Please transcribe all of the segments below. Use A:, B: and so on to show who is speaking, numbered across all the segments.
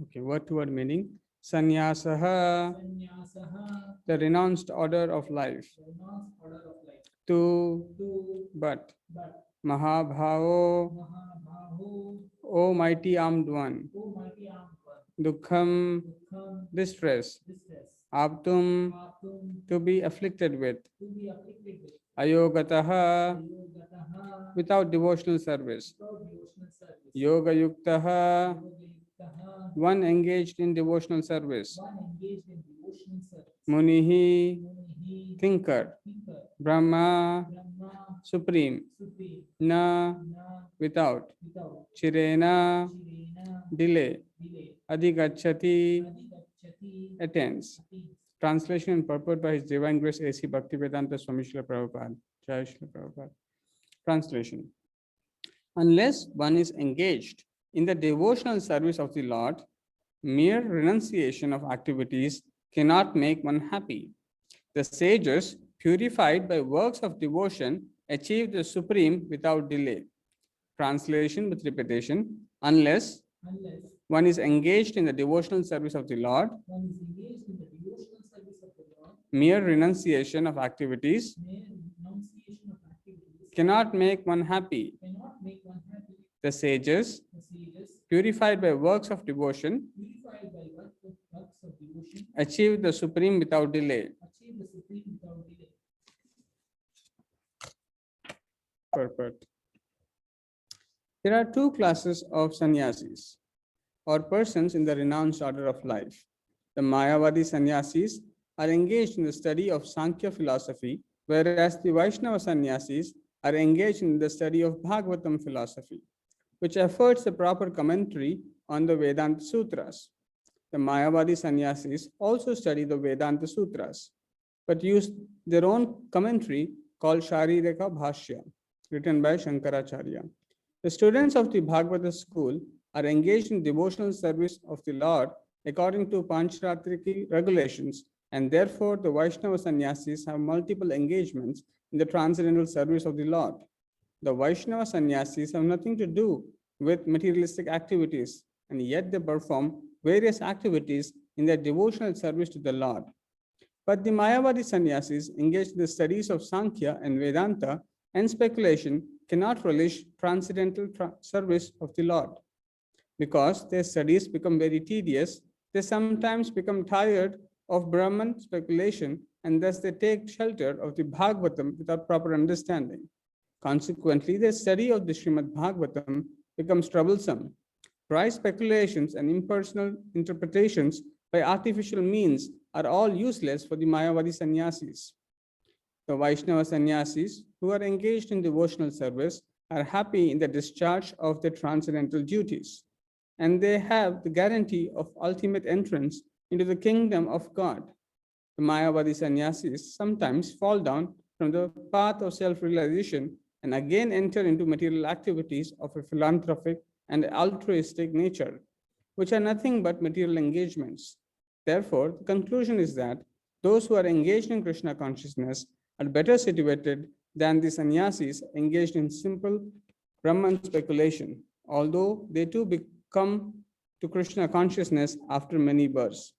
A: Okay, word to word meaning. Sannyasaha, the renounced order of life. To, but. Mahabhavo, O mighty armed one. Dukkham, distress. Aptum, to be afflicted with. Ayogataha, without devotional service. Yoga yuktaha, one engaged in devotional service. Munihi, thinker. Brahma, supreme. Na, without. Chirena, delay. Adhigachati, attains. Translation and purport by His Divine Grace A.C. Bhaktivedanta Swami Srila Prabhupada. Jai Srila Prabhupada. Translation. Unless one is engaged in the devotional service of the Lord, mere renunciation of activities cannot make one happy. The sages, purified by works of devotion, achieve the supreme without delay. Translation with repetition. Unless one is engaged in the devotional service of the Lord, mere renunciation of activities cannot make one happy. The sages, purified by works of devotion, achieve the supreme without delay. Purport. There are two classes of sannyasis, or persons in the renounced order of life. The Mayavadi sannyasis are engaged in the study of Sankhya philosophy, whereas the Vaishnava sannyasis are engaged in the study of Bhagavatam philosophy, which affords the proper commentary on the Vedanta Sutras. The Mayavadi sannyasis also study the Vedanta Sutras, but use their own commentary called Sharirika Bhashya, written by Shankaracharya. The students of the Bhagavata school are engaged in devotional service of the Lord according to Pancharatriki regulations, and therefore the Vaishnava sannyasis have multiple engagements in the transcendental service of the Lord. The Vaishnava sannyasis have nothing to do with materialistic activities, and yet they perform various activities in their devotional service to the Lord. But the Mayavadi sannyasis engaged in the studies of Sankhya and Vedanta and speculation cannot relish transcendental service of the Lord. Because their studies become very tedious, they sometimes become tired of Brahman speculation, and thus they take shelter of the Bhagavatam without proper understanding. Consequently, the study of the Srimad Bhagavatam becomes troublesome. Dry speculations and impersonal interpretations by artificial means are all useless for the Mayavadi sannyasis. The Vaishnava sannyasis, who are engaged in devotional service, are happy in the discharge of their transcendental duties, and they have the guarantee of ultimate entrance into the kingdom of God. The Mayavadi sannyasis sometimes fall down from the path of self-realization and again enter into material activities of a philanthropic and altruistic nature, which are nothing but material engagements. Therefore, the conclusion is that those who are engaged in Krishna consciousness are better situated than the sannyasis engaged in simple Brahman speculation, although they too come to Krishna consciousness after many births.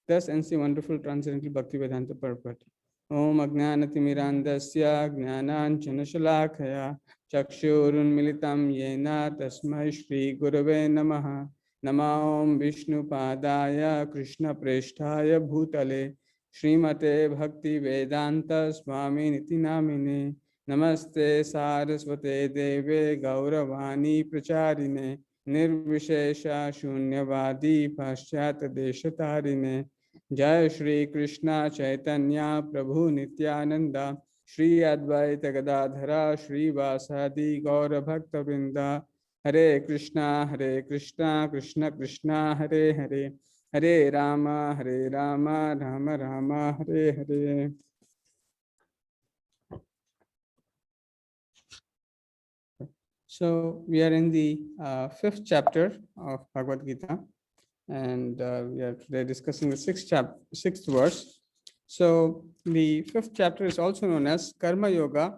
A: Thus ends the wonderful transcendental Bhaktivedanta purport. Om Agnanatimirandasya Gnananjanashalakaya Chakshurunmilitam Yena Tasmai Shri Gurave Namaha Nama Om Vishnu Padaya Krishna Presthaya Bhutale Srimate Bhakti Vedanta Swami Niti Namine Namaste Saraswate Deve Gauravani Pracharine Nirvishesha Shunyavadi Paschat Deshatarine Jai Shri Krishna Chaitanya Prabhu Nityananda Shri Advaita Gadadhara Shri Vasadi Gaura Bhakta Vrinda Hare Krishna Krishna Krishna Hare Hare Hare Rama Rama Rama Hare Hare. So we are in the fifth chapter of Bhagavad Gita, and we are today discussing the sixth verse. So the fifth chapter is also known as Karma Yoga,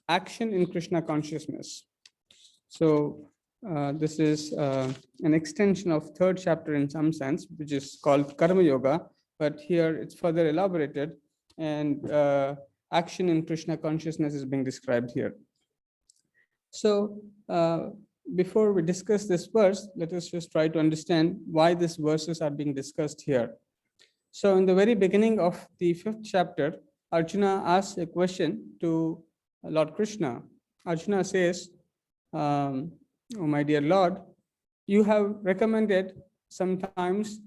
A: action in Krishna consciousness. So this is an extension of third chapter in some sense, which is called Karma Yoga, but here it's further elaborated, and action in Krishna consciousness is being described here. So before we discuss this verse, let us just try to understand why these verses are being discussed here. So in the very beginning of the fifth chapter, Arjuna asks a question to Lord Krishna. Arjuna says, "Oh my dear Lord, you have recommended sometimes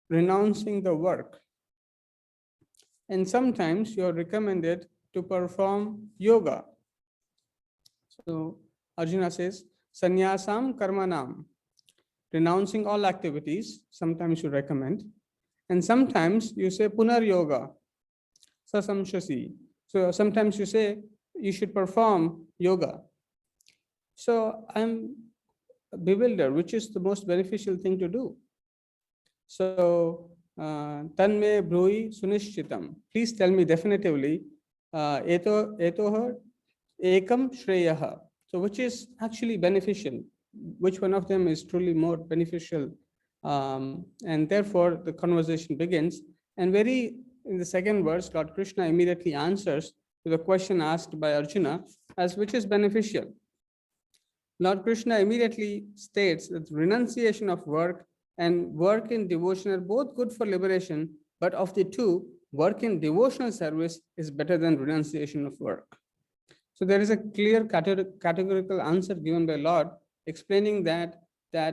A: renouncing the work, and sometimes you are recommended to perform yoga." So Arjuna says, "Sannyasam karmanam," renouncing all activities, sometimes you recommend, and sometimes you say punar yoga, sasamshasi. So sometimes you say you should perform yoga. So I'm bewildered, which is the most beneficial thing to do? So tanme brui sunishchitam. Please tell me definitively, etoha ekam shreyaha. So which is actually beneficial? Which one of them is truly more beneficial? And therefore the conversation begins. And in the second verse, Lord Krishna immediately answers to the question asked by Arjuna as which is beneficial. Lord Krishna immediately states that renunciation of work and work in devotion are both good for liberation, but of the two, work in devotional service is better than renunciation of work. So there is a clear categorical answer given by Lord, explaining that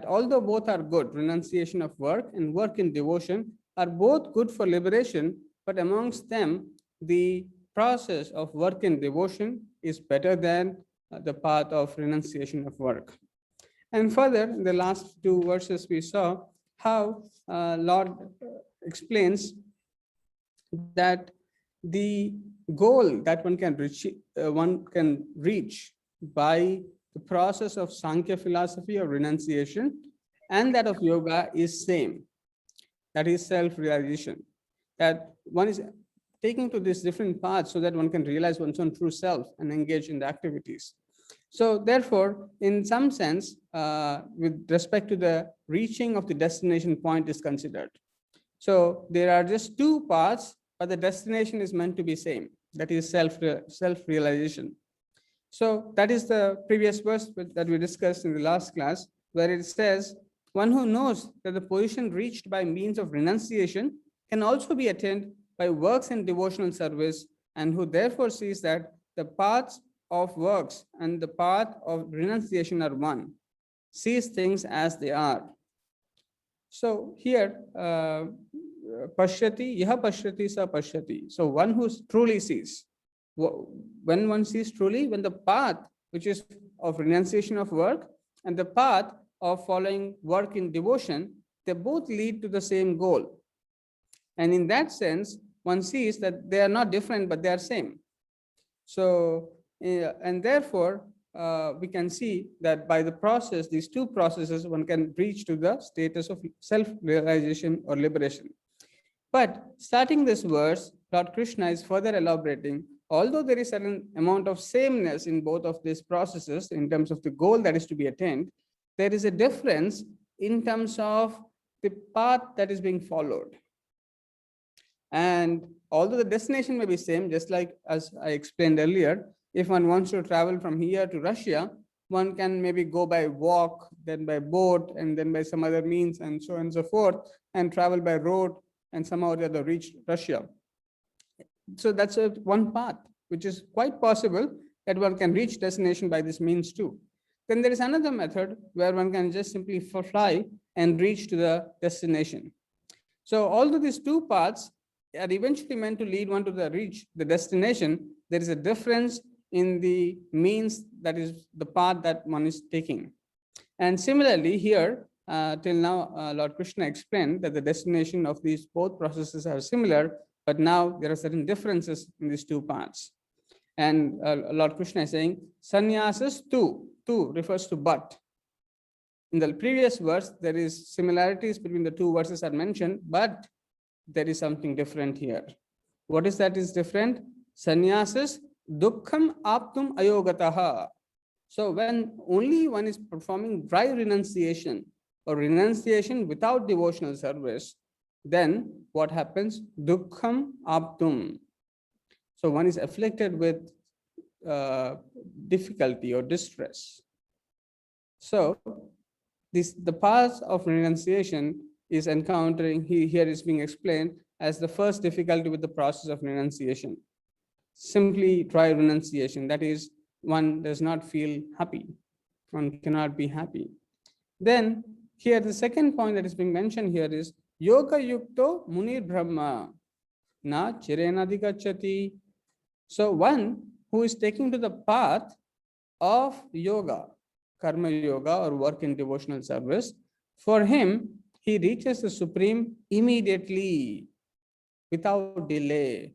A: although both are good, renunciation of work and work in devotion are both good for liberation, but amongst them, the process of work in devotion is better than the path of renunciation of work. And further, in the last two verses, we saw how Lord explains that the goal that one can reach by the process of Sankhya philosophy of renunciation and that of yoga is same. That is self-realization. That one is taking to these different paths so that one can realize one's own true self and engage in the activities. So therefore, in some sense, with respect to the reaching of the destination point is considered. So there are just two paths, but the destination is meant to be same. That is self-realization. So that is the previous verse that we discussed in the last class, where it says, one who knows that the position reached by means of renunciation can also be attained by works in devotional service, and who therefore sees that the paths of works and the path of renunciation are one, sees things as they are. So here, pashyati, yaha pashyati sa pashyati. So one who truly sees. When one sees truly, when the path which is of renunciation of work and the path of following work in devotion, they both lead to the same goal. And in that sense, one sees that they are not different, but they are same. So, and therefore, we can see that by the process, these two processes, one can reach to the status of self-realization or liberation. But starting this verse, Lord Krishna is further elaborating, although there is a certain amount of sameness in both of these processes in terms of the goal that is to be attained, there is a difference in terms of the path that is being followed. And although the destination may be same, just like as I explained earlier, if one wants to travel from here to Russia, one can maybe go by walk, then by boat, and then by some other means, and so on and so forth, and travel by road, and somehow or the other reach Russia. So that's one path, which is quite possible that one can reach destination by this means too. Then there is another method where one can just simply fly and reach to the destination. So although these two paths are eventually meant to lead one to reach the destination, there is a difference in the means, that is the path that one is taking. And similarly here, till now, Lord Krishna explained that the destination of these both processes are similar, but now there are certain differences in these two paths. And Lord Krishna is saying, sannyasas tu refers to but. In the previous verse, there is similarities between the two verses are mentioned, but there is something different here. What is that is different? Sannyasas dukkham aptum ayogataha. So when only one is performing dry renunciation or renunciation without devotional service, then what happens? Dukkham aptum. So one is afflicted with uh, difficulty or distress. So the path of renunciation is encountering, here is being explained as the first difficulty with the process of renunciation. Simply dry renunciation, that is, one does not feel happy, one cannot be happy. Then here the second point that is being mentioned here is yoga yukto munir brahma na chirenadhigachati. So one who is taking to the path of yoga, karma yoga or work in devotional service, for him, he reaches the Supreme immediately, without delay.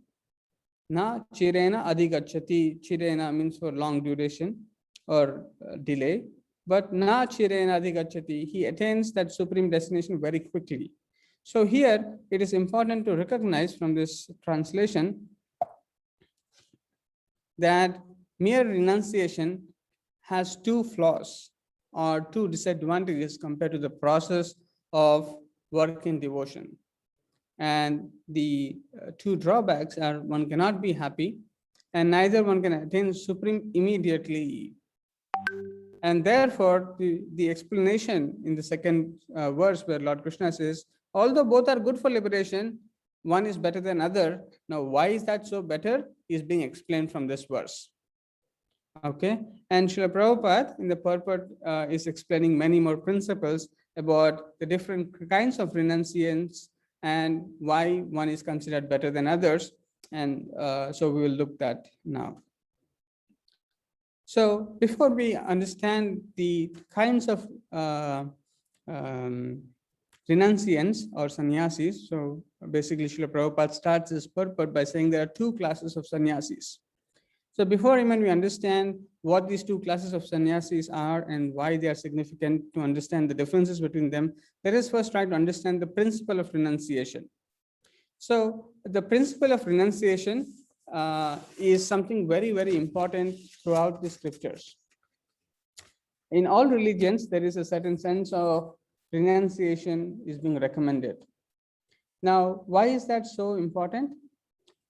A: Na chirena adhigachati. Chirena means for long duration or delay. But na chirena adhigachati. He attains that supreme destination very quickly. So here it is important to recognize from this translation that mere renunciation has two flaws or two disadvantages compared to the process of work in devotion. And the two drawbacks are one cannot be happy, and neither one can attain supreme immediately. And therefore, the explanation in the second verse where Lord Krishna says, although both are good for liberation, one is better than other. Now, why is that so better is being explained from this verse. Okay, and Srila Prabhupada in the purport is explaining many more principles about the different kinds of renunciants and why one is considered better than others. And so we will look at that now. So before we understand the kinds of renunciants or sannyasis, so basically Srila Prabhupada starts his purport by saying there are two classes of sannyasis. So before even we understand what these two classes of sannyasis are and why they are significant to understand the differences between them, let us first try to understand the principle of renunciation. So the principle of renunciation is something very, very important throughout the scriptures. In all religions, there is a certain sense of renunciation is being recommended. Now, why is that so important?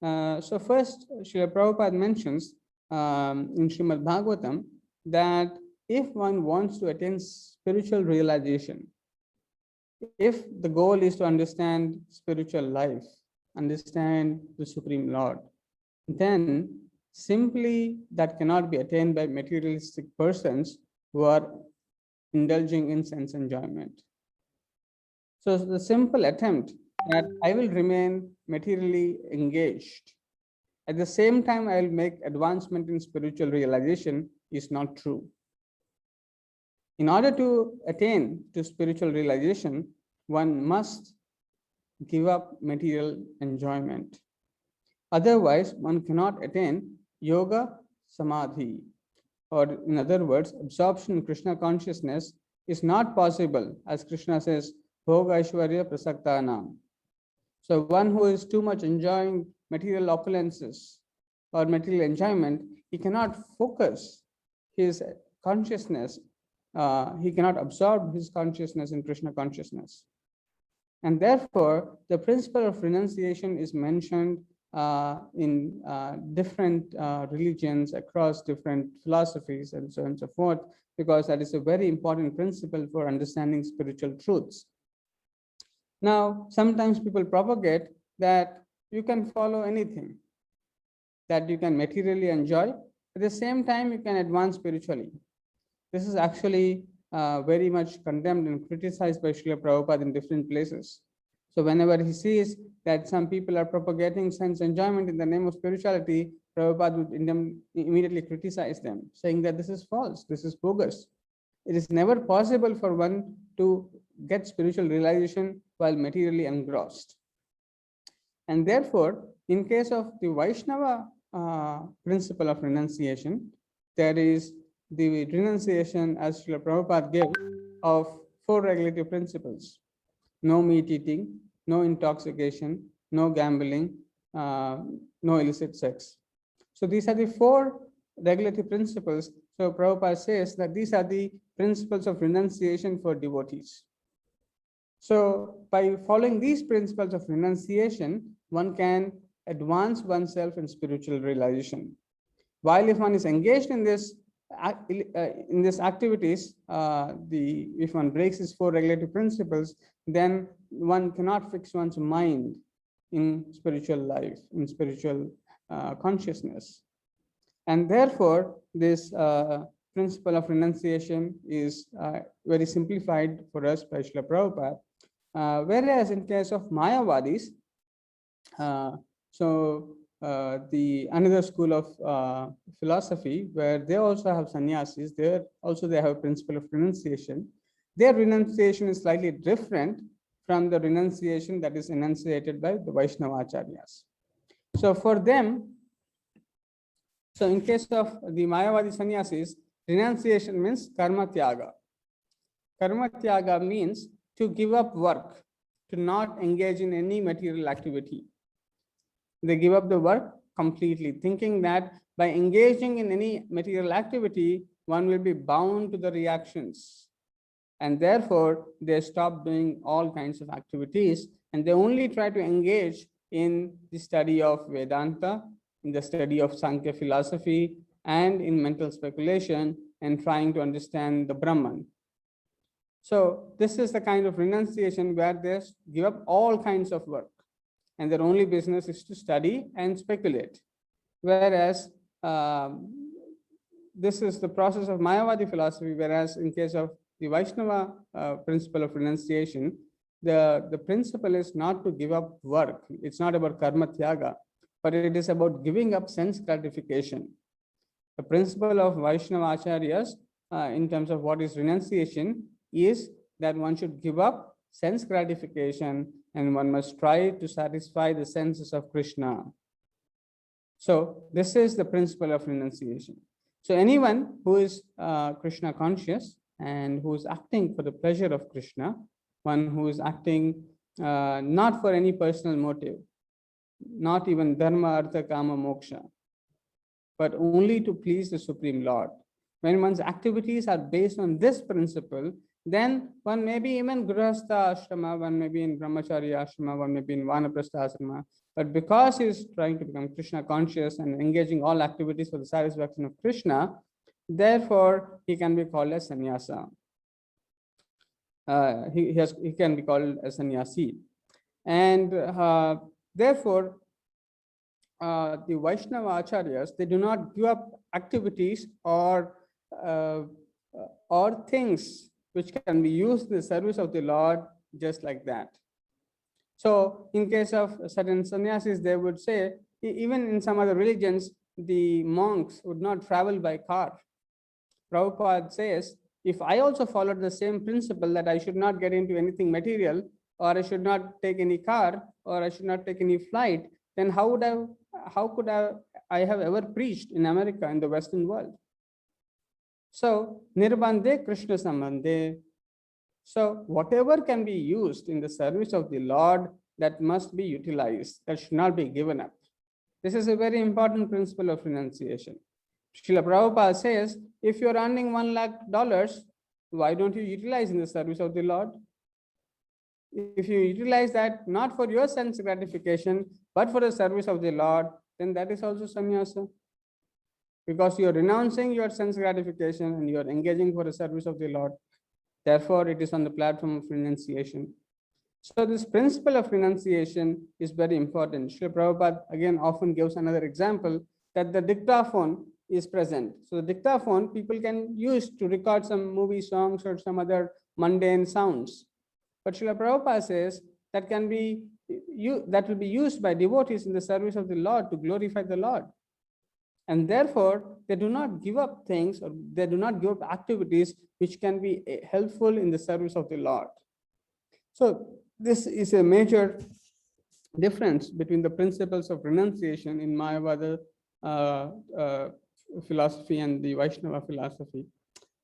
A: So first, Srila Prabhupada mentions in Srimad Bhagavatam that if one wants to attain spiritual realization, if the goal is to understand spiritual life, understand the Supreme Lord, then simply that cannot be attained by materialistic persons who are indulging in sense enjoyment. So the simple attempt that I will remain materially engaged, at the same time I will make advancement in spiritual realization is not true. In order to attain to spiritual realization, one must give up material enjoyment. Otherwise, one cannot attain yoga samadhi, or in other words, absorption in Krishna consciousness is not possible, as Krishna says, Bhoga Aishwarya Prasaktanam. So one who is too much enjoying material opulences or material enjoyment, he cannot focus his consciousness, he cannot absorb his consciousness in Krishna consciousness. And therefore, the principle of renunciation is mentioned in different religions across different philosophies and so on and so forth, because that is a very important principle for understanding spiritual truths. Now, sometimes people propagate that you can follow anything, that you can materially enjoy, at the same time you can advance spiritually. This is actually very much condemned and criticized by Srila Prabhupada in different places. So whenever he sees that some people are propagating sense enjoyment in the name of spirituality, Prabhupada would immediately criticize them, saying that this is false, this is bogus. It is never possible for one to get spiritual realization while materially engrossed. And therefore, in case of the Vaishnava principle of renunciation, there is the renunciation, as Srila Prabhupada gave, of 4 regulative principles: no meat eating, no intoxication, no gambling, no illicit sex. So these are the 4 regulatory principles. So Prabhupada says that these are the principles of renunciation for devotees. So by following these principles of renunciation, one can advance oneself in spiritual realization. While if one is engaged in these activities, if one breaks these four regulatory principles, then one cannot fix one's mind in spiritual life, in spiritual consciousness. And therefore, this principle of renunciation is very simplified for us by Srila Prabhupada. Whereas in case of Mayavadis, the another school of philosophy where they also have sannyasis, there also they have a principle of renunciation. Their renunciation is slightly different from the renunciation that is enunciated by the Vaishnava acharyas. So for them, so in case of the Mayavadi sannyasis, renunciation means karma tyaga. Karma tyaga means to give up work, to not engage in any material activity. They give up the work completely, thinking that by engaging in any material activity, one will be bound to the reactions. And therefore, they stop doing all kinds of activities and they only try to engage in the study of Vedanta, in the study of Sankhya philosophy, and in mental speculation and trying to understand the Brahman. So this is the kind of renunciation where they give up all kinds of work and their only business is to study and speculate. Whereas this is the process of Mayavadi philosophy, whereas in case of the Vaishnava principle of renunciation, the principle is not to give up work. It's not about karma tyaga, but it is about giving up sense gratification. The principle of Vaishnava acharyas in terms of what is renunciation is that one should give up sense gratification and one must try to satisfy the senses of Krishna. So this is the principle of renunciation. So anyone who is Krishna conscious and who is acting for the pleasure of Krishna, one who is acting not for any personal motive, not even dharma, artha, kama, moksha, but only to please the Supreme Lord. When one's activities are based on this principle, then one may be even grihastha ashrama, one may be in brahmacharya ashrama, one may be in vanaprastha ashrama. But because he is trying to become Krishna conscious and engaging all activities for the satisfaction of Krishna, therefore he can be called as sannyasa. He can be called as sannyasi. And therefore, the Vaishnava acharyas, they do not give up activities or things which can be used in the service of the Lord just like that. So in case of certain sannyasis, they would say, even in some other religions, the monks would not travel by car. Prabhupada says, if I also followed the same principle that I should not get into anything material, or I should not take any car, or I should not take any flight, then how could I have ever preached in America, in the Western world? So, nirbandhe Krishna sambandhe. So, whatever can be used in the service of the Lord, that must be utilized, that should not be given up. This is a very important principle of renunciation. Srila Prabhupada says, if you're earning $1 lakh, why don't you utilize in the service of the Lord? If you utilize that not for your sense gratification, but for the service of the Lord, then that is also sannyasa. Because you're renouncing your sense gratification and you're engaging for the service of the Lord. Therefore, it is on the platform of renunciation. So this principle of renunciation is very important. Srila Prabhupada again often gives another example that the dictaphone is present. So the dictaphone people can use to record some movie songs or some other mundane sounds. But Srila Prabhupada says that will be used by devotees in the service of the Lord to glorify the Lord. And therefore, they do not give up things or they do not give up activities which can be helpful in the service of the Lord. So this is a major difference between the principles of renunciation in Mayavada philosophy and the Vaishnava philosophy.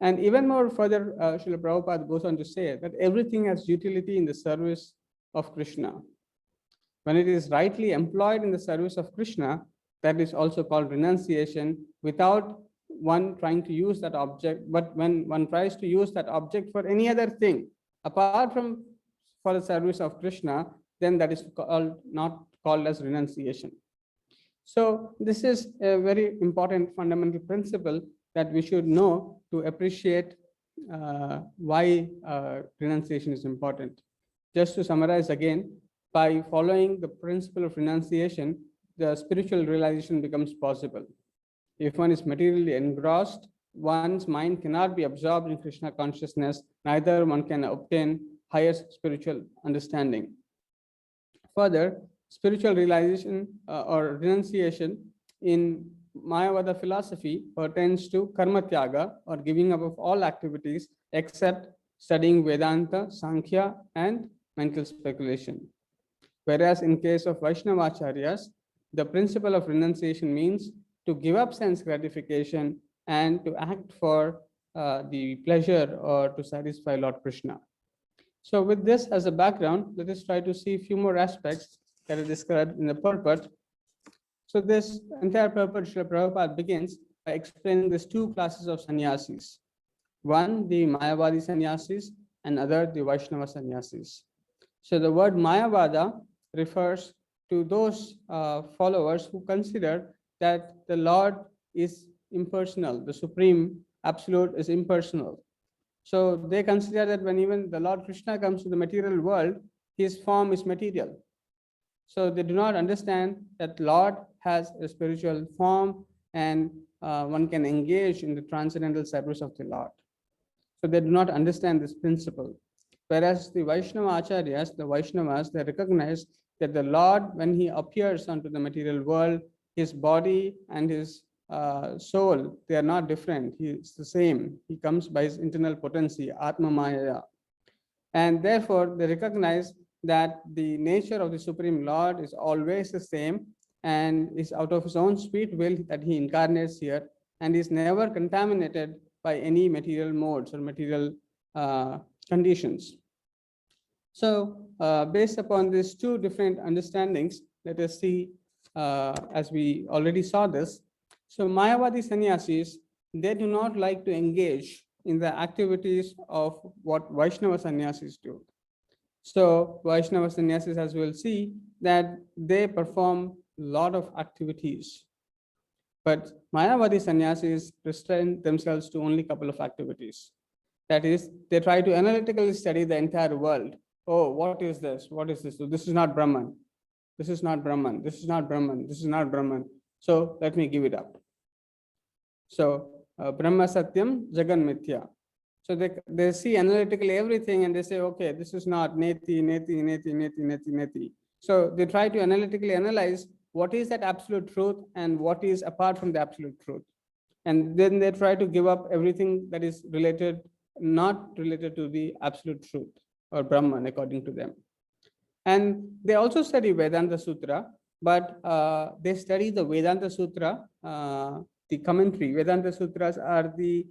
A: And even more further, Srila Prabhupada goes on to say that everything has utility in the service of Krishna. When it is rightly employed in the service of Krishna, that is also called renunciation without one trying to use that object, but when one tries to use that object for any other thing apart from for the service of Krishna, then that is called not called as renunciation. So this is a very important fundamental principle that we should know to appreciate why renunciation is important. Just to summarize again, by following the principle of renunciation, the spiritual realization becomes possible. If one is materially engrossed, one's mind cannot be absorbed in Krishna consciousness, neither one can obtain higher spiritual understanding. Further, spiritual realization or renunciation in Mayavada philosophy pertains to karma tyaga, or giving up of all activities except studying Vedanta, Sankhya, and mental speculation. Whereas in case of Vaishnavacharyas, the principle of renunciation means to give up sense gratification and to act for the pleasure or to satisfy Lord Krishna. So with this as a background, let us try to see a few more aspects that are described in the purport. So this entire purport, Srila Prabhupada begins by explaining these two classes of sannyasis. One, the Mayavadi sannyasis, and other, the Vaishnava sannyasis. So the word Mayavada refers to those followers who consider that the Lord is impersonal, the Supreme Absolute is impersonal. So they consider that when even the Lord Krishna comes to the material world, his form is material. So they do not understand that Lord has a spiritual form and one can engage in the transcendental service of the Lord. So they do not understand this principle. Whereas the Vaishnava Acharyas, the Vaishnavas, they recognize that the Lord, when he appears onto the material world, his body and his soul, they are not different. He is the same. He comes by his internal potency, Atma Maya. And therefore, they recognize that the nature of the Supreme Lord is always the same and is out of his own sweet will that he incarnates here and is never contaminated by any material modes or material conditions. So based upon these two different understandings, let us see, as we already saw this. So Mayavadi sannyasis, they do not like to engage in the activities of what Vaishnava sannyasis do. So Vaishnava sannyasis, as we'll see, that they perform a lot of activities. But Mayavadi sannyasis restrain themselves to only a couple of activities. That is, they try to analytically study the entire world. Oh, what is this? What is this? So this is not Brahman. This is not Brahman. This is not Brahman. This is not Brahman. So let me give it up. So Brahma Satyam, Jagan Mithya. So they see analytically everything and they say, okay, this is not neti, neti, neti, neti, neti, neti. So they try to analytically analyze what is that absolute truth and what is apart from the absolute truth. And then they try to give up everything that is related, not related to the absolute truth or Brahman according to them. And they also study Vedanta Sutra, but they study the Vedanta Sutra, the commentary. Vedanta Sutras are the,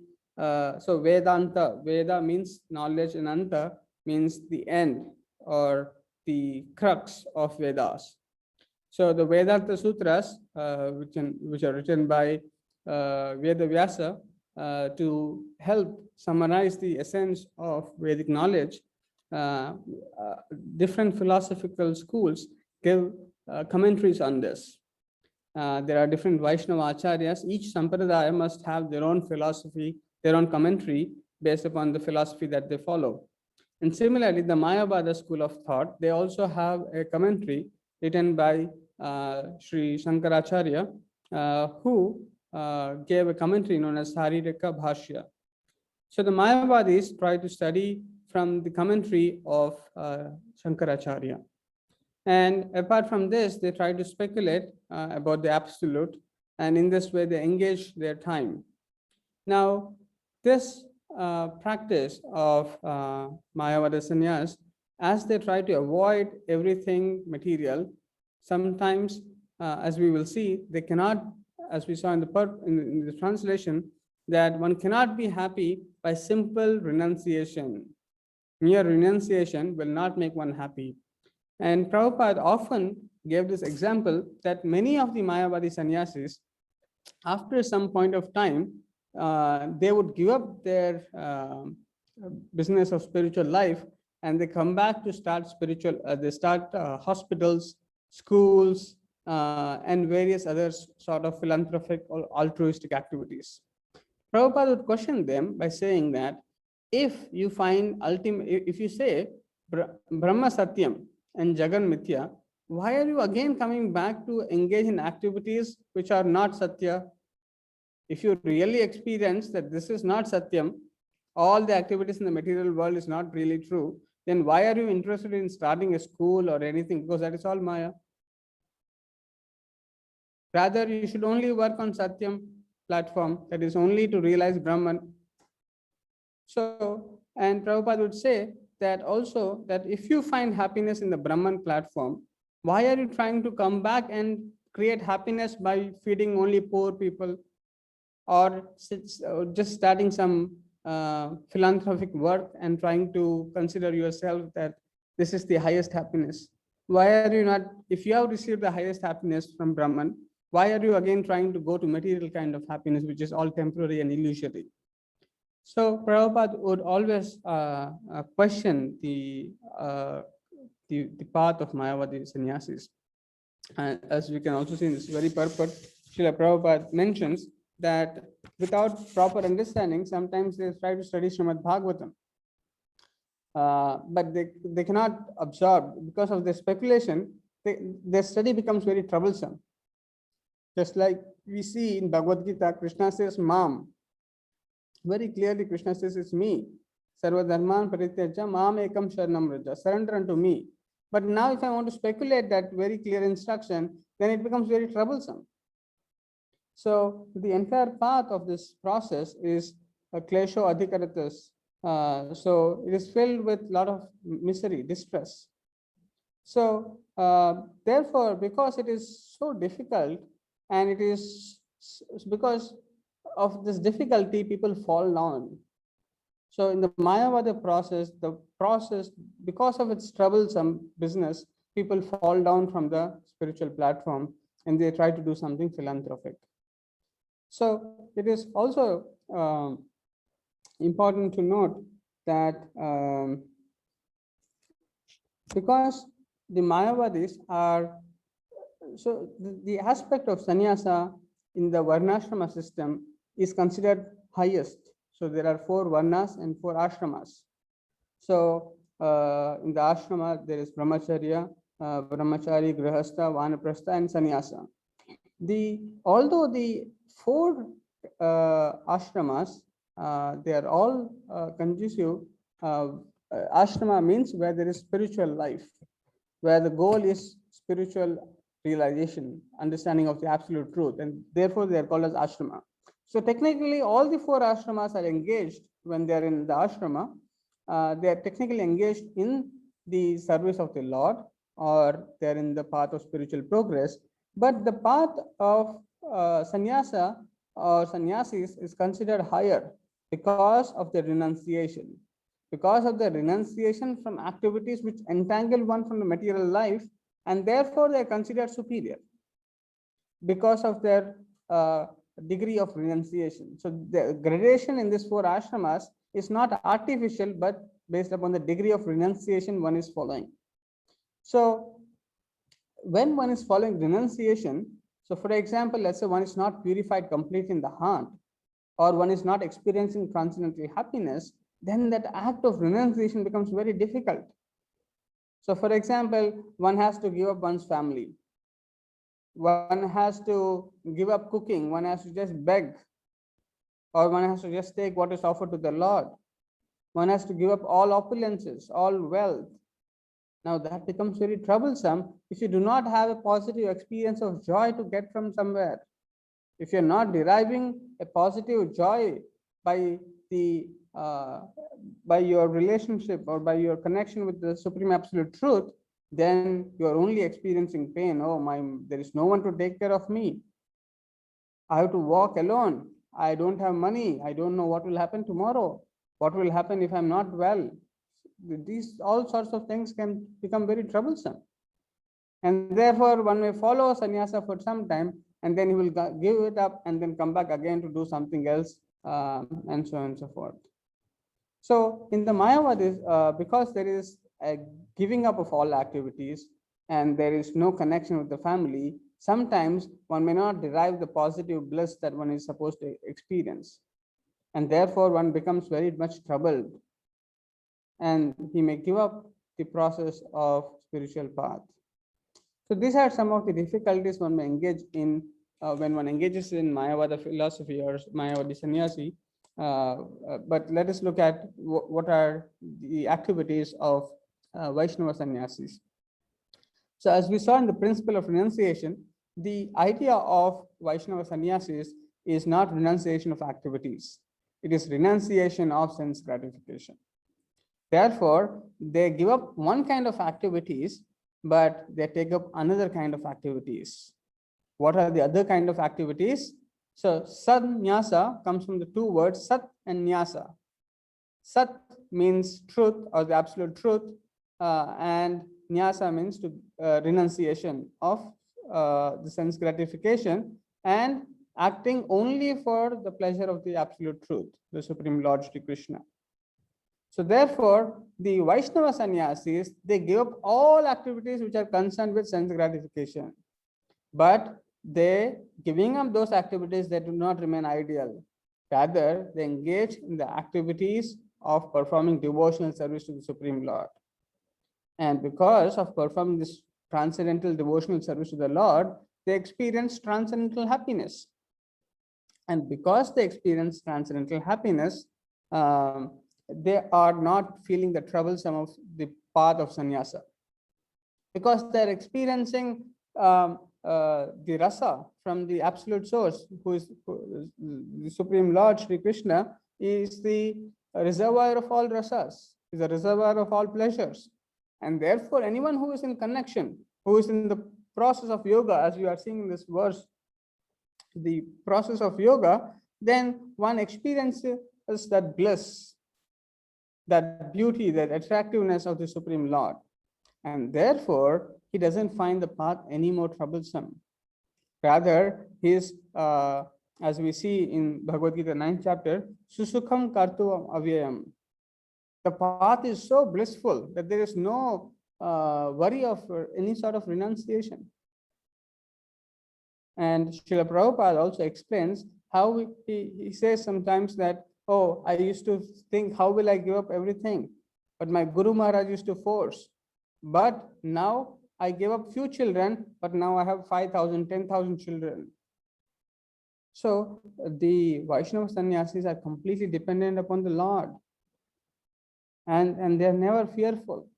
A: so Vedanta, Veda means knowledge and Anta means the end or the crux of Vedas. So the Vedanta Sutras, which are written by Veda Vyasa to help summarize the essence of Vedic knowledge, different philosophical schools give commentaries on this. There are different Vaishnava Acharyas. Each Sampradaya must have their own philosophy, their own commentary based upon the philosophy that they follow. And similarly, the Mayavada school of thought, they also have a commentary written by Sri Shankaracharya, who gave a commentary known as Saririka Bhashya. So the Mayavadis try to study from the commentary of Shankaracharya. And apart from this, they try to speculate about the absolute, and in this way, they engage their time. Now, this practice of Mayavada sannyas, as they try to avoid everything material, sometimes, as we will see, they cannot, as we saw in the translation, that one cannot be happy by simple renunciation. Mere renunciation will not make one happy. And Prabhupada often gave this example that many of the Mayavadi sannyasis, after some point of time, they would give up their business of spiritual life, and they come back to start spiritual, they start hospitals, schools, and various other sort of philanthropic or altruistic activities. Prabhupada would question them by saying that if you find ultimate, if you say Brahma Satyam and Jagan Mithya, why are you again coming back to engage in activities which are not Satya? If you really experience that this is not Satyam, all the activities in the material world is not really true, then why are you interested in starting a school or anything? Because that is all Maya. Rather, you should only work on Satyam platform, that is only to realize Brahman. So, and Prabhupada would say that also that if you find happiness in the Brahman platform, why are you trying to come back and create happiness by feeding only poor people, or just starting some philanthropic work and trying to consider yourself that this is the highest happiness? Why are you not, if you have received the highest happiness from Brahman, why are you again trying to go to material kind of happiness, which is all temporary and illusory? So Prabhupada would always question the path of Mayavadi sannyasis. And as we can also see in this very purport, Srila Prabhupada mentions that without proper understanding, sometimes they try to study Srimad Bhagavatam. But they cannot absorb because of their speculation. Their study becomes very troublesome. Just like we see in Bhagavad Gita, Krishna says, Mam. Very clearly, Krishna says, it's me. Sarva dharman parityaja mam ekam sharanam raja. Surrender unto me. But now if I want to speculate that very clear instruction, then it becomes very troublesome. So the entire path of this process is a klesho adhikaratas. So it is filled with a lot of misery, distress. So therefore, because it is so difficult, and it is because of this difficulty, people fall down. So in the Mayavada process, because of its troublesome business, people fall down from the spiritual platform and they try to do something philanthropic. So it is also important to note that because the Mayavadis are, so the aspect of sannyasa in the Varnashrama system is considered highest. So there are 4 Varnas and 4 Ashramas. So in the Ashrama, there is Brahmacharya, Brahmachari, Grihastha, Vanaprastha, and Sannyasa. Although the 4 ashramas, they are all conducive. Ashrama means where there is spiritual life, where the goal is spiritual realization, understanding of the absolute truth, and therefore they are called as ashrama. So technically, all the 4 ashramas are engaged when they are in the ashrama. They are technically engaged in the service of the Lord, or they are in the path of spiritual progress. But the path of sannyasa or sannyasis is considered higher because of the renunciation. Because of the renunciation from activities which entangle one from the material life, and therefore they are considered superior because of their degree of renunciation. So the gradation in these 4 ashramas is not artificial, but based upon the degree of renunciation one is following. So when one is following renunciation, so for example, let's say one is not purified completely in the heart, or one is not experiencing transcendental happiness, then that act of renunciation becomes very difficult. So for example, one has to give up one's family. One has to give up cooking. One has to just beg, or one has to just take what is offered to the Lord. One has to give up all opulences, all wealth. Now that becomes very troublesome if you do not have a positive experience of joy to get from somewhere. If you're not deriving a positive joy by your relationship or by your connection with the Supreme Absolute Truth, then you're only experiencing pain. Oh my, there is no one to take care of me. I have to walk alone. I don't have money. I don't know what will happen tomorrow. What will happen if I'm not well? These all sorts of things can become very troublesome. And therefore, one may follow sannyasa for some time, and then he will give it up and then come back again to do something else and so on and so forth. So in the Mayavadis, because there is a giving up of all activities and there is no connection with the family, sometimes one may not derive the positive bliss that one is supposed to experience. And therefore, one becomes very much troubled and he may give up the process of spiritual path. So these are some of the difficulties one may engage in when one engages in Mayavada philosophy or Mayavadi sannyasi. But let us look at what are the activities of Vaishnava sannyasis. So as we saw in the principle of renunciation, the idea of Vaishnava sannyasis is not renunciation of activities. It is renunciation of sense gratification. Therefore, they give up one kind of activities, but they take up another kind of activities. What are the other kind of activities? So sannyasa comes from the two words sat and nyasa. Sat means truth or the absolute truth, and nyasa means to renunciation of the sense gratification and acting only for the pleasure of the absolute truth, the Supreme Lord Shri Krishna. So therefore, the Vaishnava sannyasis, they give up all activities which are concerned with sense gratification. But they giving up those activities, they do not remain ideal. Rather, they engage in the activities of performing devotional service to the Supreme Lord. And because of performing this transcendental devotional service to the Lord, they experience transcendental happiness. And because they experience transcendental happiness, they are not feeling the troublesome of the path of sannyasa. Because they're experiencing the rasa from the absolute source, who is the Supreme Lord Shri Krishna, is the reservoir of all rasas, is a reservoir of all pleasures. And therefore, anyone who is in connection, who is in the process of yoga, as you are seeing in this verse, the process of yoga, then one experiences that bliss, that beauty, that attractiveness of the Supreme Lord. And therefore, he doesn't find the path any more troublesome. Rather, he is, as we see in Bhagavad Gita 9th chapter, Susukham Kartu Avyayam. The path is so blissful that there is no worry of any sort of renunciation. And Srila Prabhupada also explains how he says sometimes that, oh, I used to think, how will I give up everything? But my Guru Maharaj used to force. But now I gave up few children, but now I have 5,000, 10,000 children. So the Vaishnava sannyasis are completely dependent upon the Lord. And they're never fearful.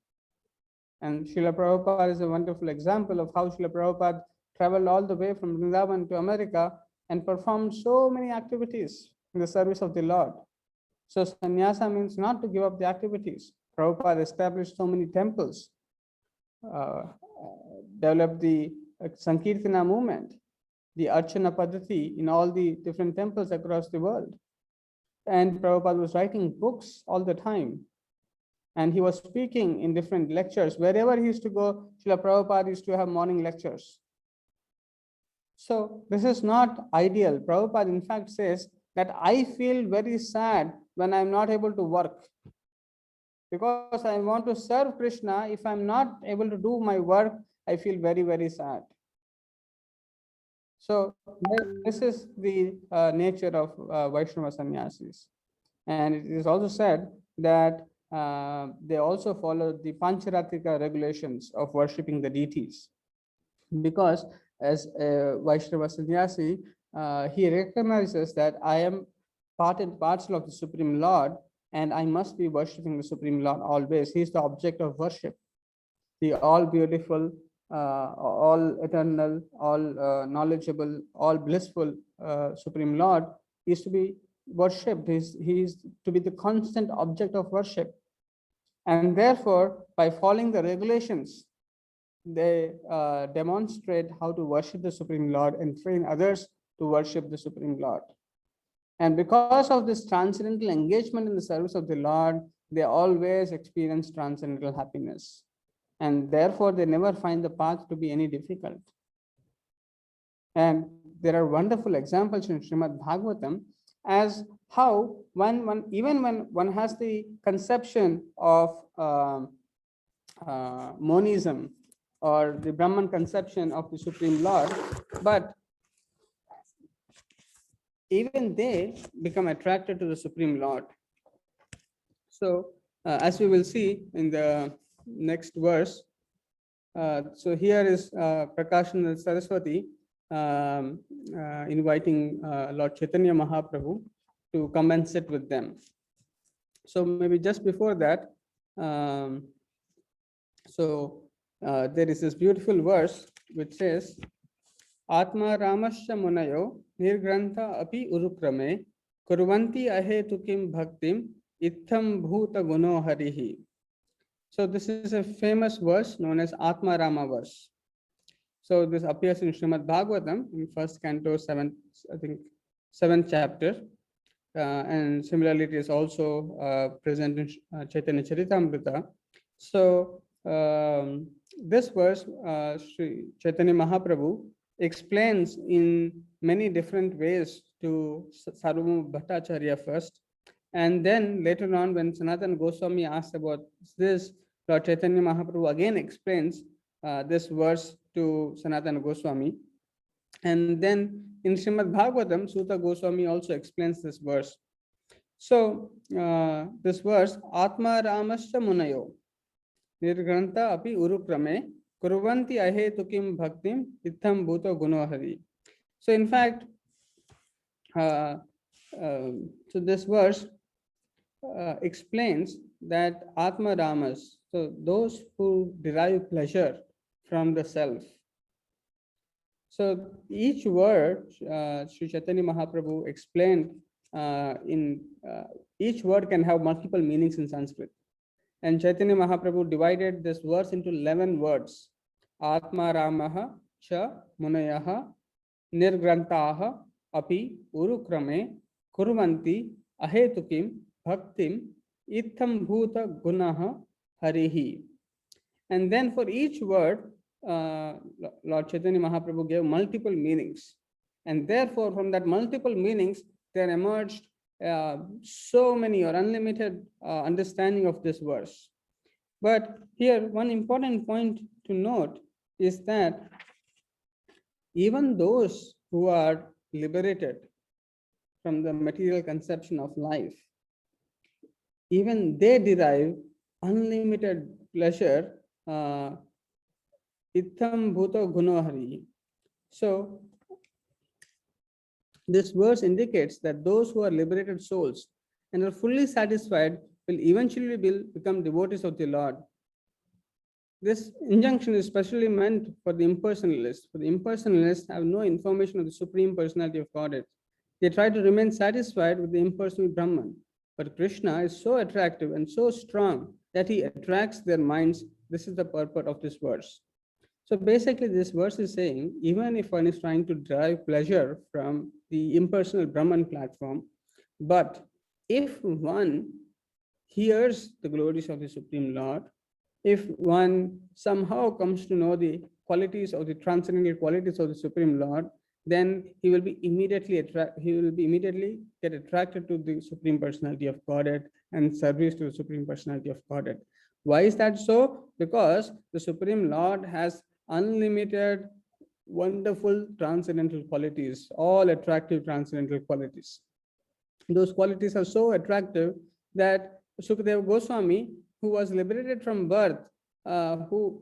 A: And Srila Prabhupada is a wonderful example of how Srila Prabhupada traveled all the way from Vrindavan to America and performed so many activities in the service of the Lord. So sannyasa means not to give up the activities. Prabhupada established so many temples, developed the Sankirtana movement, the Archana Paddhati in all the different temples across the world. And Prabhupada was writing books all the time. And he was speaking in different lectures. Wherever he used to go, Srila Prabhupada used to have morning lectures. So this is not ideal. Prabhupada in fact says that I feel very sad when I'm not able to work. Because I want to serve Krishna, if I'm not able to do my work, I feel very, very sad. So this is the nature of Vaishnava sannyasis. And it is also said that they also follow the Pancharatrika regulations of worshipping the deities. Because as a Vaishnava sannyasi, he recognizes that I am part and parcel of the Supreme Lord, and I must be worshipping the Supreme Lord always. He is the object of worship, the all beautiful, all eternal, all knowledgeable, all blissful Supreme Lord is to be worshipped. He is to be the constant object of worship. And therefore, by following the regulations, they demonstrate how to worship the Supreme Lord and train others to worship the Supreme Lord. And because of this transcendental engagement in the service of the Lord, they always experience transcendental happiness. And therefore, they never find the path to be any difficult. And there are wonderful examples in Srimad Bhagavatam as how even when one has the conception of monism or the Brahman conception of the Supreme Lord, but even they become attracted to the Supreme Lord. So, as we will see in the next verse, so here is Prakashananda Saraswati inviting Lord Chaitanya Mahaprabhu to come and sit with them. So maybe just before that, there is this beautiful verse which says, Atma Ramasya Munayo Nirgrantha Api Urukrame Kurvanti Ahetukim Bhaktim Itham Bhuta Guno Harihi. So this is a famous verse known as Atma Rama verse. So this appears in Srimad Bhagavatam in first canto, seventh chapter. And similarly, it is also present in Chaitanya Charitamrita. So this verse, Sri Chaitanya Mahaprabhu explains in many different ways to Sarvabhauma Bhattacharya first. And then later on, when Sanatana Goswami asked about this, Lord Chaitanya Mahaprabhu again explains this verse to Sanatana Goswami. And then in Srimad Bhagavatam, Suta Goswami also explains this verse. So this verse, Atma Ramasya Munayo Nirgrantha Api Urukrame Kurvanti Ahetukim Bhaktim Itham Bhuta Gunohari. So in fact, so this verse explains that Atma Ramas, so those who derive pleasure from the self. So each word, Sri Chaitanya Mahaprabhu explained each word can have multiple meanings in Sanskrit. And Chaitanya Mahaprabhu divided this verse into 11 words. Atma Ramaha Cha Munayaha Nirgrantaha Api Urukrame Kurvanti Ahetukim Bhaktim Itham Bhuta Gunaha Harihi. And then for each word, Lord Chaitanya Mahaprabhu gave multiple meanings. And therefore, from that multiple meanings, there emerged so many or unlimited understanding of this verse. But here, one important point to note is that even those who are liberated from the material conception of life, even they derive unlimited pleasure. Itham Bhuta Gunohari. So this verse indicates that those who are liberated souls and are fully satisfied will eventually become devotees of the Lord. This injunction is specially meant for the impersonalists. For the impersonalists have no information of the Supreme Personality of Godhead. They try to remain satisfied with the impersonal Brahman. But Krishna is so attractive and so strong that he attracts their minds. This is the purport of this verse. So basically, this verse is saying, even if one is trying to derive pleasure from the impersonal Brahman platform, but if one hears the glories of the Supreme Lord, if one somehow comes to know the qualities of the transcendental qualities of the Supreme Lord, then he will be immediately get attracted to the Supreme Personality of Godhead and service to the Supreme Personality of Godhead. Why is that so? Because the Supreme Lord has unlimited, wonderful transcendental qualities, all attractive transcendental qualities. Those qualities are so attractive that Sukadeva Goswami, who was liberated from birth, who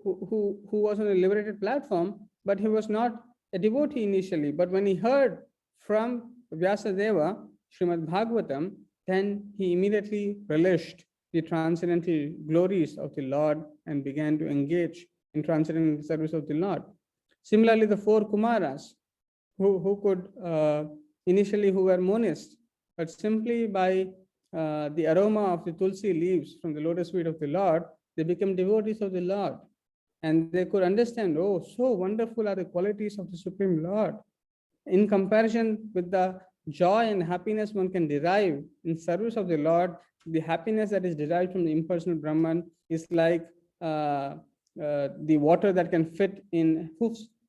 A: was on a liberated platform, but he was not a devotee initially. But when he heard from Vyasadeva, Srimad Bhagavatam, then he immediately relished the transcendental glories of the Lord and began to engage in transcendental service of the Lord. Similarly, the four Kumaras, who could initially who were monists, but simply by the aroma of the tulsi leaves from the lotus feet of the Lord, they became devotees of the Lord. And they could understand, oh, so wonderful are the qualities of the Supreme Lord. In comparison with the joy and happiness one can derive in service of the Lord, the happiness that is derived from the impersonal Brahman is like the water that can fit in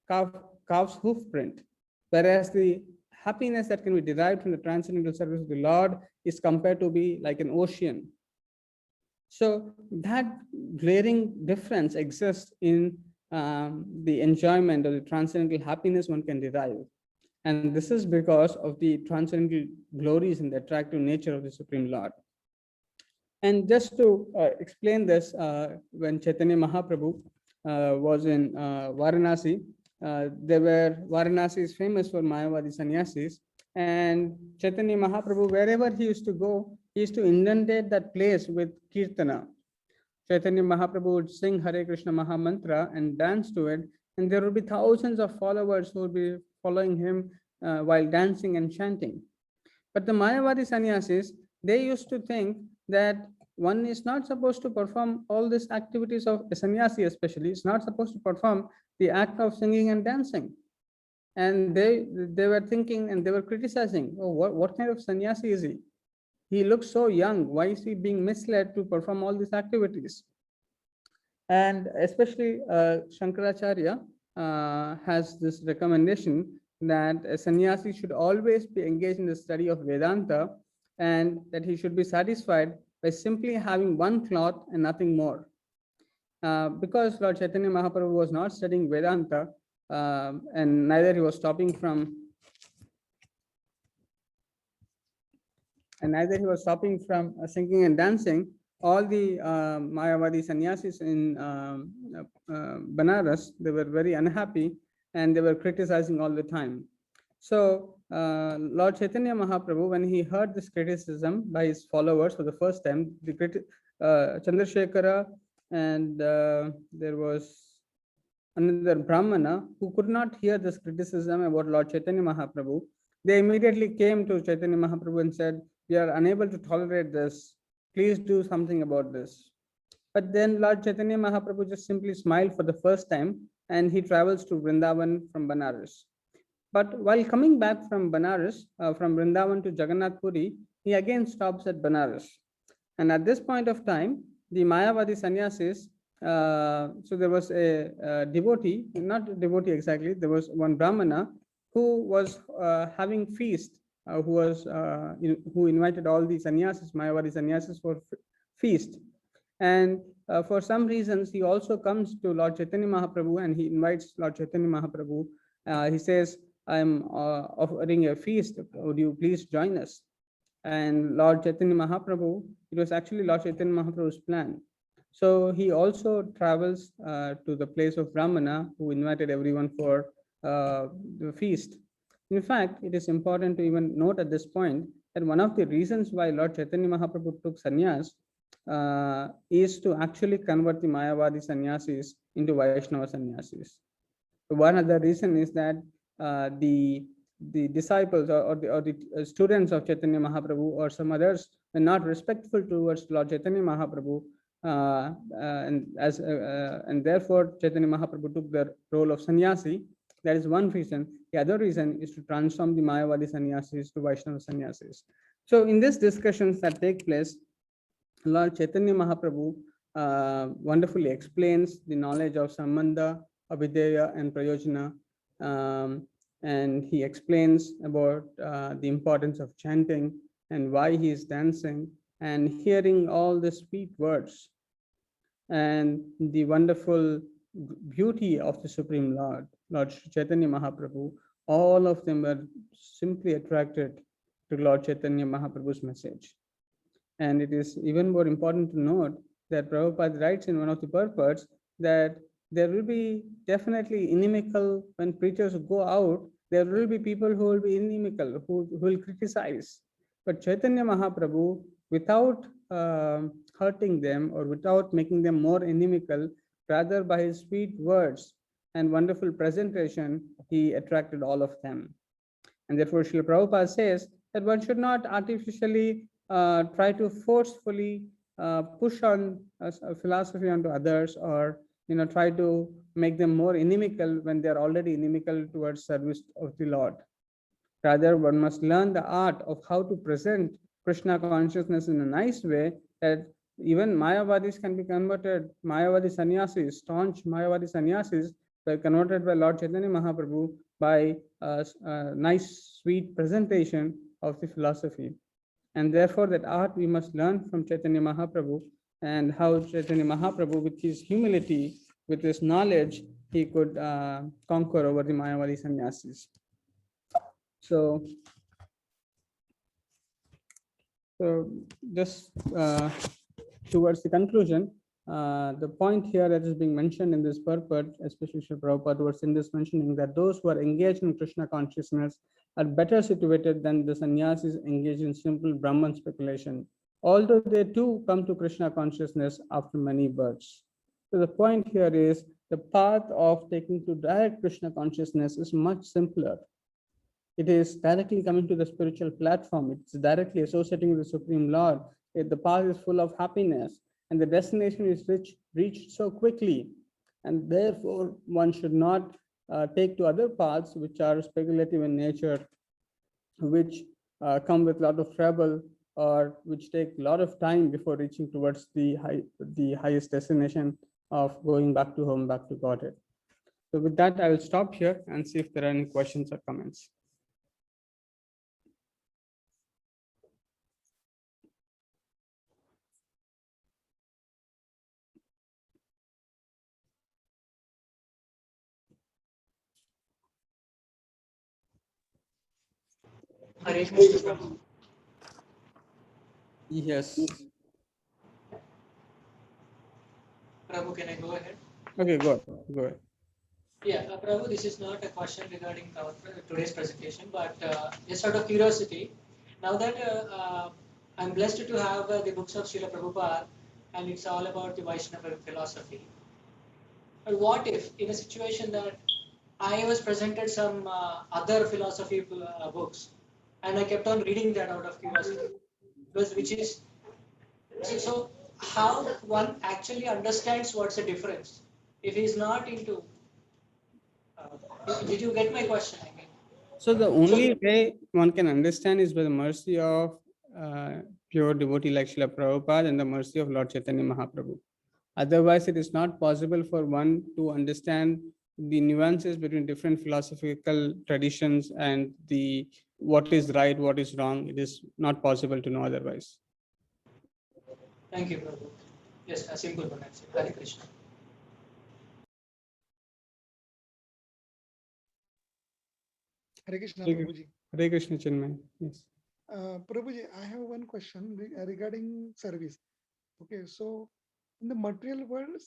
A: calf's hoof print. Whereas the happiness that can be derived from the transcendental service of the Lord is compared to be like an ocean. So that glaring difference exists in the enjoyment of the transcendental happiness one can derive. And this is because of the transcendental glories and the attractive nature of the Supreme Lord. And just to explain this, when Chaitanya Mahaprabhu was in Varanasi, Varanasi is famous for Mayavadi sannyasis, and Chaitanya Mahaprabhu, wherever he used to go, he used to inundate that place with kirtana. Chaitanya Mahaprabhu would sing Hare Krishna Maha Mantra and dance to it, and there would be thousands of followers who would be following him while dancing and chanting. But the Mayavadi sannyasis, they used to think that one is not supposed to perform all these activities of a sannyasi, especially, is not supposed to perform the act of singing and dancing. And they were thinking and they were criticizing, oh, what kind of sannyasi is he? He looks so young. Why is he being misled to perform all these activities? And especially Shankaracharya has this recommendation that a sannyasi should always be engaged in the study of Vedanta, and that he should be satisfied by simply having one cloth and nothing more. Because Lord Chaitanya Mahaprabhu was not studying Vedanta, and neither he was stopping from singing and dancing, all the Mayavadi sannyasis in Banaras, they were very unhappy and they were criticizing all the time. So Lord Chaitanya Mahaprabhu, when he heard this criticism by his followers for the first time, Chandrasekhara and there was another Brahmana who could not hear this criticism about Lord Chaitanya Mahaprabhu, they immediately came to Chaitanya Mahaprabhu and said, we are unable to tolerate this. Please do something about this. But then Lord Chaitanya Mahaprabhu just simply smiled for the first time, and he travels to Vrindavan from Banaras. But while coming back from Banaras, from Vrindavan to Jagannath Puri, he again stops at Banaras. And at this point of time, the Mayavadi sannyasis, so there was a devotee, not a devotee exactly, there was one Brahmana who was having feast, who invited all the sannyasis, Mayavadi sannyasis, for feast. And for some reasons, he also comes to Lord Chaitanya Mahaprabhu and he invites Lord Chaitanya Mahaprabhu. He says, I'm offering a feast, would you please join us? And Lord Chaitanya Mahaprabhu, it was actually Lord Chaitanya Mahaprabhu's plan. So he also travels to the place of Brahmana, who invited everyone for the feast. In fact, it is important to even note at this point that one of the reasons why Lord Chaitanya Mahaprabhu took sannyas is to actually convert the Mayavadi sannyasis into Vaishnava sannyasis. One other reason is that the disciples or the students of Chaitanya Mahaprabhu or some others were not respectful towards Lord Chaitanya Mahaprabhu, and therefore Chaitanya Mahaprabhu took the role of sannyasi. That is one reason. The other reason is to transform the Mayavadi sannyasis to Vaishnava sannyasis. So in these discussions that take place, Lord Chaitanya Mahaprabhu wonderfully explains the knowledge of Sambandha, Abhideya, and Prayojana. And he explains about the importance of chanting and why he is dancing and hearing all the sweet words and the wonderful beauty of the Supreme Lord, Lord Chaitanya Mahaprabhu. All of them were simply attracted to Lord Chaitanya Mahaprabhu's message. And it is even more important to note that Prabhupada writes in one of the purports that there will be definitely inimical, when preachers go out, there will be people who will be inimical, who will criticize. But Chaitanya Mahaprabhu, without hurting them or without making them more inimical, rather by his sweet words and wonderful presentation, he attracted all of them. And therefore, Srila Prabhupada says that one should not artificially try to forcefully push on a philosophy onto others, or try to make them more inimical when they are already inimical towards service of the Lord. Rather, one must learn the art of how to present Krishna consciousness in a nice way, that even Mayavadis can be converted. Mayavadi sannyasis, staunch Mayavadi sannyasis, were converted by Lord Chaitanya Mahaprabhu by a nice, sweet presentation of the philosophy. And therefore, that art we must learn from Chaitanya Mahaprabhu, and how Chaitanya Mahaprabhu, with his humility, with his knowledge, he could conquer over the Mayavadi sannyasis. So, just towards the conclusion, the point here that is being mentioned in this purport, especially Srila Prabhupada was in this mentioning that those who are engaged in Krishna consciousness are better situated than the sannyasis engaged in simple Brahman speculation, although they too come to Krishna consciousness after many births. So the point here is the path of taking to direct Krishna consciousness is much simpler. It is directly coming to the spiritual platform. It's directly associating with the Supreme Lord. The path is full of happiness, and the destination is reached so quickly. And therefore, one should not take to other paths which are speculative in nature, which come with a lot of trouble, or which take a lot of time before reaching towards the highest destination of going back to home, back to Godhead. So with that, I will stop here and see if there are any questions or comments.
B: Hare Krishna.
A: Yes.
B: Prabhu, can I go ahead?
A: Okay, go ahead.
B: Yeah, Prabhu, this is not a question regarding our today's presentation, but just out of curiosity, now that I'm blessed to have the books of Srila Prabhupada, and it's all about the Vaishnava philosophy. But what if, in a situation that I was presented some other philosophy books, and I kept on reading that out of curiosity, which is so how one actually understands what's the difference if he's not into. Did you get my question? I mean,
A: So the only way one can understand is by the mercy of pure devotee like Srila Prabhupada and the mercy of Lord Chaitanya Mahaprabhu. Otherwise, it is not possible for one to understand the nuances between different philosophical traditions and the what is right, what is wrong. It is not possible to know otherwise.
B: thank you, Prabhu. Yes, a simple one actually. Hare Krishna.
C: Hare Krishna,
A: Hare
C: Prabhuji.
A: Hare Krishna Chinmay. Yes.
C: Prabhuji, I have one question regarding service. Okay, so in the material world,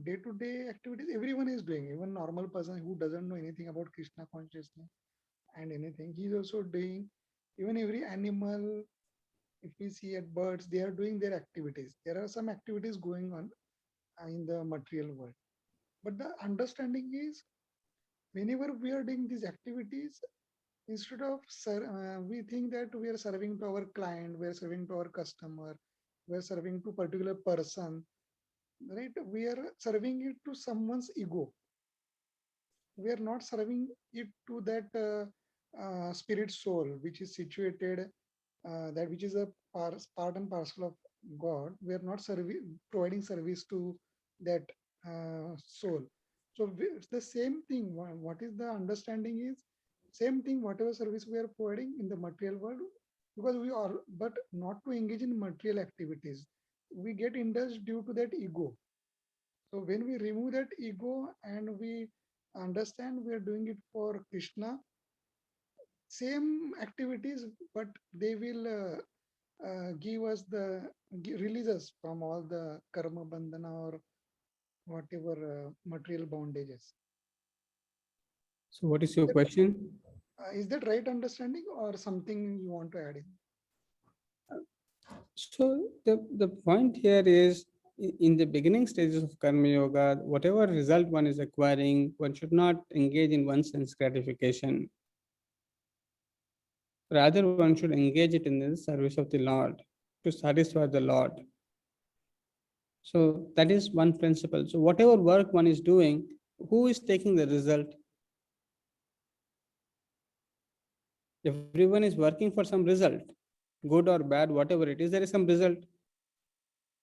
C: day-to-day activities, everyone is doing. Even normal person who doesn't know anything about Krishna consciousness and anything, he's also doing. Even every animal, if we see at birds, they are doing their activities. There are some activities going on in the material world. But the understanding is, whenever we are doing these activities, instead of we think that we are serving to our client, we are serving to our customer, we are serving to particular person, right? We are serving it to someone's ego. We are not serving it to that spirit soul which is situated, that which is a part and parcel of God. We are not providing service to that soul. So it's the same thing. What is the understanding is same thing. Whatever service we are providing in the material world, because we are, but not to engage in material activities. We get indulged due to that ego. So when we remove that ego and we understand we are doing it for Krishna, same activities, but they will give us release us from all the karma bandhana or whatever material bondages.
A: So what is your question?
C: Is that right understanding or something you want to add in?
A: So the point here is in the beginning stages of Karma Yoga, whatever result one is acquiring, one should not engage in one sense gratification. Rather, one should engage it in the service of the Lord to satisfy the Lord. So that is one principle. So whatever work one is doing, who is taking the result? Everyone is working for some result, good or bad, whatever it is, there is some result.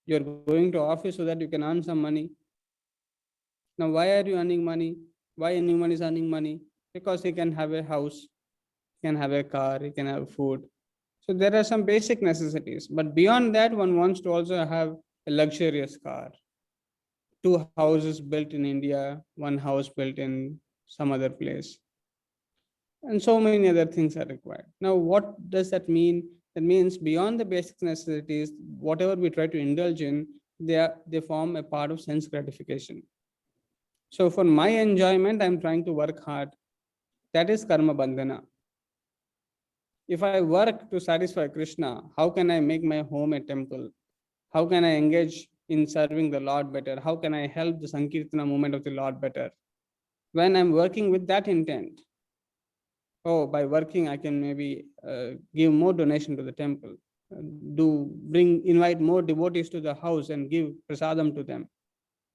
A: You're going to office so that you can earn some money. Now, why are you earning money? Why anyone is earning money? Because he can have a house, he can have a car, he can have food. So there are some basic necessities, but beyond that, one wants to also have a luxurious car. 2 houses built in India, 1 house built in some other place, and so many other things are required. Now, what does that mean? That means beyond the basic necessities, whatever we try to indulge in, they form a part of sense gratification. So for my enjoyment, I'm trying to work hard. That is karma bandhana. If I work to satisfy Krishna, how can I make my home a temple? How can I engage in serving the Lord better? How can I help the Sankirtana movement of the Lord better? When I'm working with that intent, oh, by working, I can maybe give more donation to the temple, invite more devotees to the house and give prasadam to them.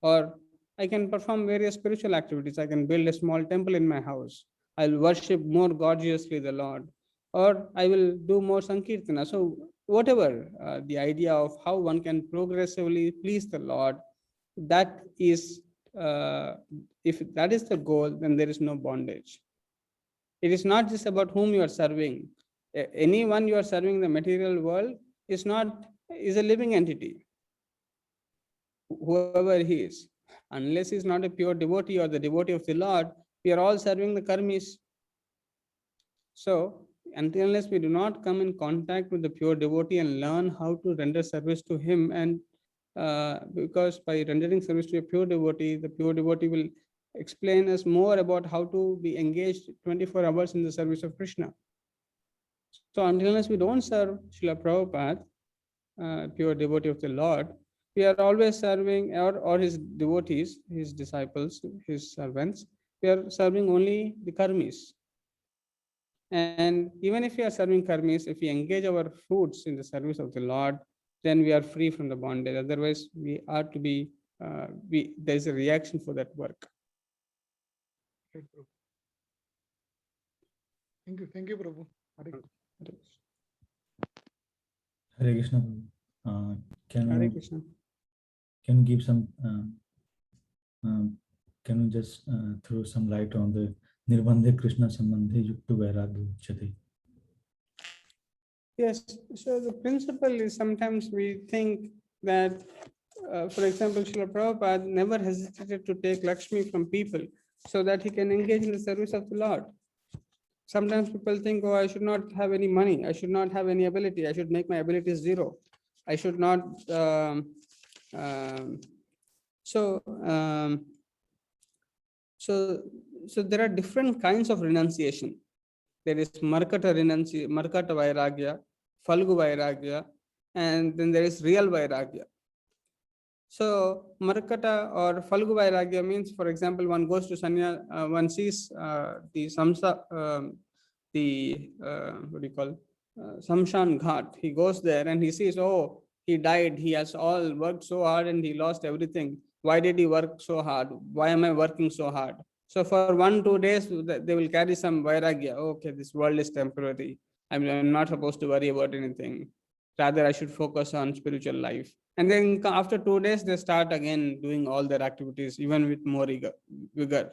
A: Or I can perform various spiritual activities. I can build a small temple in my house. I'll worship more gorgeously the Lord. Or I will do more Sankirtana. So, whatever the idea of how one can progressively please the Lord, that is, if that is the goal, then there is no bondage. It is not just about whom you are serving. Anyone you are serving in the material world is a living entity, whoever he is. Unless he is not a pure devotee or the devotee of the Lord, we are all serving the karmis. So, unless we do not come in contact with the pure devotee and learn how to render service to him, and because by rendering service to a pure devotee, the pure devotee will explain us more about how to be engaged 24 hours in the service of Krishna. So unless we don't serve Srila Prabhupada, pure devotee of the Lord, we are always serving, or his devotees, his disciples, his servants, we are serving only the karmis. And even if we are serving karmis, if we engage our fruits in the service of the Lord, then we are free from the bondage. Otherwise, we are to be, there's a reaction for that work.
C: Right, Prabhu. Thank you, Prabhu. Hare
D: Hare Krishna.
A: Hare Krishna.
D: Can you give some? Can you just throw some light on the Nirbandhe Krishna Sambandhe Yukta Vairagya Uchyate?
A: Yes, so the principle is sometimes we think that, for example, Srila Prabhupada never hesitated to take Lakshmi from people so that he can engage in the service of the Lord. Sometimes people think, oh, I should not have any money, I should not have any ability, I should make my ability zero, I should not. So there are different kinds of renunciation. There is Markata Vairagya, Falgu Vairagya, and then there is real Vairagya. So Markata or Falgu Vairagya means, for example, one goes to Sanya, one sees the Samsa, what do you call, Samshan Ghat. He goes there and he sees, oh, he died, he has all worked so hard and he lost everything. Why did he work so hard? Why am I working so hard? So for 1-2 days, they will carry some vairagya. Okay, this world is temporary. I'm not supposed to worry about anything. Rather, I should focus on spiritual life. And then after 2 days, they start again doing all their activities, even with more vigor.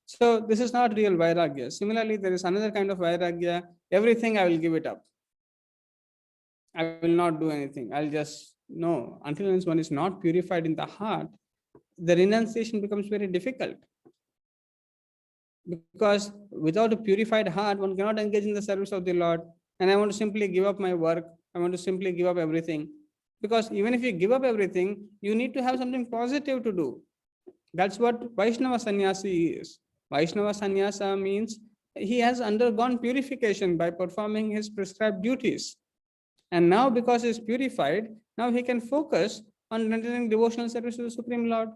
A: So this is not real vairagya. Similarly, there is another kind of vairagya. Everything I will give it up. I will not do anything. I'll just, no, until one is not purified in the heart, the renunciation becomes very difficult. Because without a purified heart, one cannot engage in the service of the Lord. And I want to simply give up my work. I want to simply give up everything. Because even if you give up everything, you need to have something positive to do. That's what Vaishnava Sannyasi is. Vaishnava Sannyasa means he has undergone purification by performing his prescribed duties. And now, because he is purified, now he can focus on rendering devotional service to the Supreme Lord.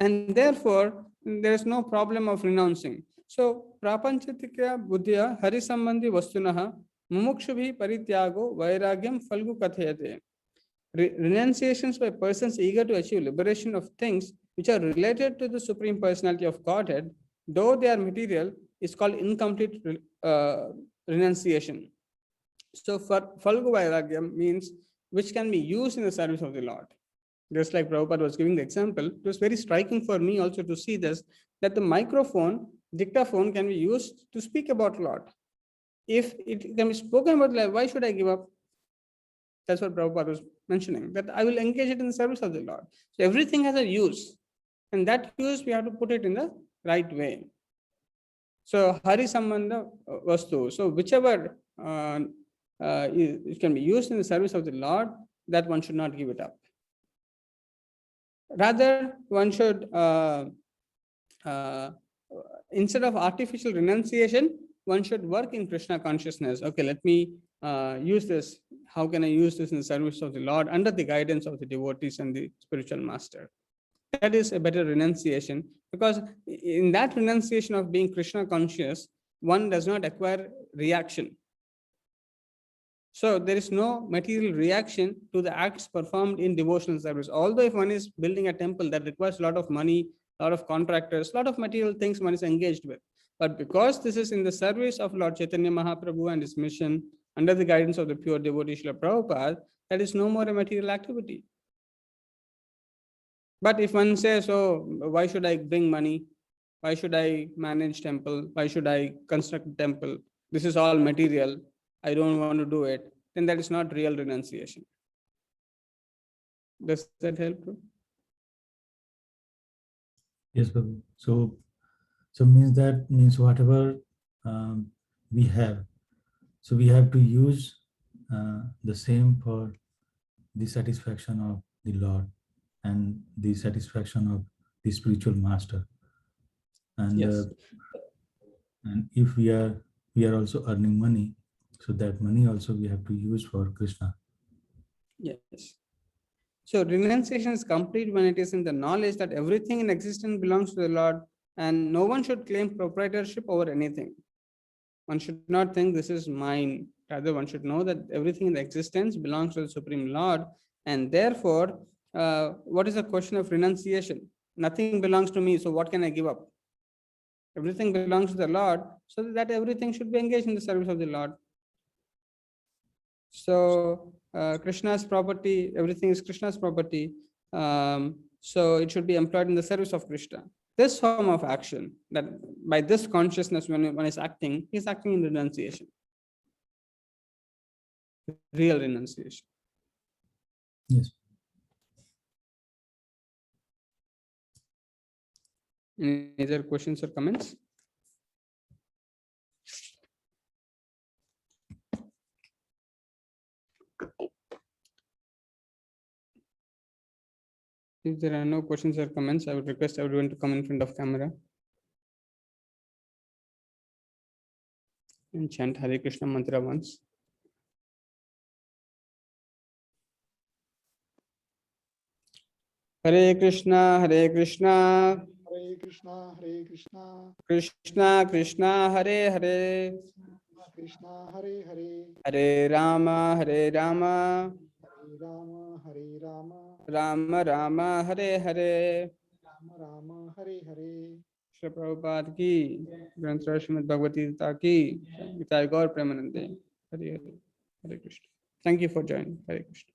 A: And therefore, there is no problem of renouncing. So, prapanchatikya buddhya harisambandhi vastunaha mumukshubhi parityago vairagyam falgu kathayate. Renunciations by persons eager to achieve liberation of things which are related to the Supreme Personality of Godhead, though they are material, is called incomplete renunciation. So, for falgu vairagyam means which can be used in the service of the Lord. Just like Prabhupada was giving the example, it was very striking for me also to see this, that the microphone, dictaphone can be used to speak about Lord. If it can be spoken about life, why should I give up? That's what Prabhupada was mentioning, that I will engage it in the service of the Lord. So everything has a use, and that use we have to put it in the right way. So Hari Sambandha Vastu. So whichever it can be used in the service of the Lord, that one should not give it up. Rather, one should, instead of artificial renunciation, one should work in Krishna consciousness. Okay, let me use this. How can I use this in the service of the Lord under the guidance of the devotees and the spiritual master? That is a better renunciation, because in that renunciation of being Krishna conscious, one does not acquire reaction. So there is no material reaction to the acts performed in devotional service. Although if one is building a temple that requires a lot of money, a lot of contractors, a lot of material things one is engaged with. But because this is in the service of Lord Chaitanya Mahaprabhu and his mission, under the guidance of the pure devotee Srila Prabhupada, that is no more a material activity. But if one says, oh, why should I bring money? Why should I manage temple? Why should I construct a temple? This is all material. I don't want to do it. Then that is not real renunciation. Does that help?
D: Yes, Prabhu. So means whatever we have, so we have to use the same for the satisfaction of the Lord and the satisfaction of the spiritual master. And
A: Yes.
D: And if we are also earning money, so that money also we have to use for Krishna.
A: Yes. So renunciation is complete when it is in the knowledge that everything in existence belongs to the Lord, and no one should claim proprietorship over anything. One should not think this is mine. Rather, one should know that everything in existence belongs to the Supreme Lord, and therefore, what is the question of renunciation? Nothing belongs to me, so what can I give up? Everything belongs to the Lord, so that everything should be engaged in the service of the Lord. So Krishna's property, everything is Krishna's property. So it should be employed in the service of Krishna. This form of action, that by this consciousness, when one is acting, he is acting in renunciation. Real renunciation.
D: Yes.
A: Any other questions or comments? If there are no questions or comments, I would request everyone to come in front of camera and chant Hare Krishna mantra once. Hare Krishna, Hare Krishna,
C: Hare Krishna, Hare Krishna,
A: Krishna Krishna, Hare Hare,
C: Krishna Hare Hare,
A: Hare Rama, Hare Rama,
C: Hare Rama, Hare Rama,
A: Rama Rama, Hare Hare.
C: Rama Rama, Hare Hare.
A: Shri Prabhupada ki, Granth Sahib Srimad Bhagavad Gita ki, Nitai Gaur Premanande. Hare Hare, Hare Krishna. Thank you for joining. Hare Krishna.